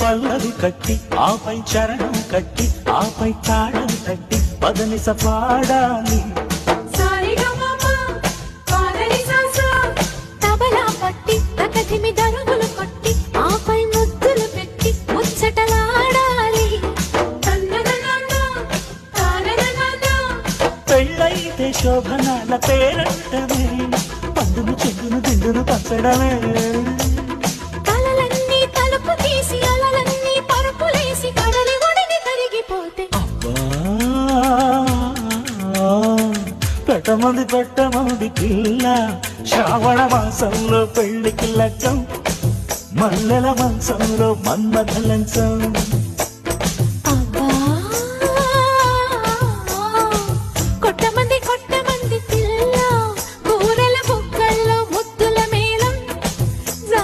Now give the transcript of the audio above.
పల్లవి కట్టి ఆపై చరణం కట్టి ఆపై తాళం కట్టి పదనిస పాడాలి. తబలా పట్టి తకధిమి దరుగులు కొట్టి ఆపై ముద్దులు పెట్టి ముచ్చటలాడాలి. పెళ్ళైతే శోభనాల పేరంటమే పండును చెండును దిండును పంచడమే. కలలన్నీ తలుపు తీసి అలలన్నీ పరుపులేసి కడలి ఒడిని కరిగిపోతే పెట్టమంది పిల్ల. శ్రావణ మాసంలో పెళ్లికి లగ్గం, మల్లెల మాసంలో మన్మథ లంచం.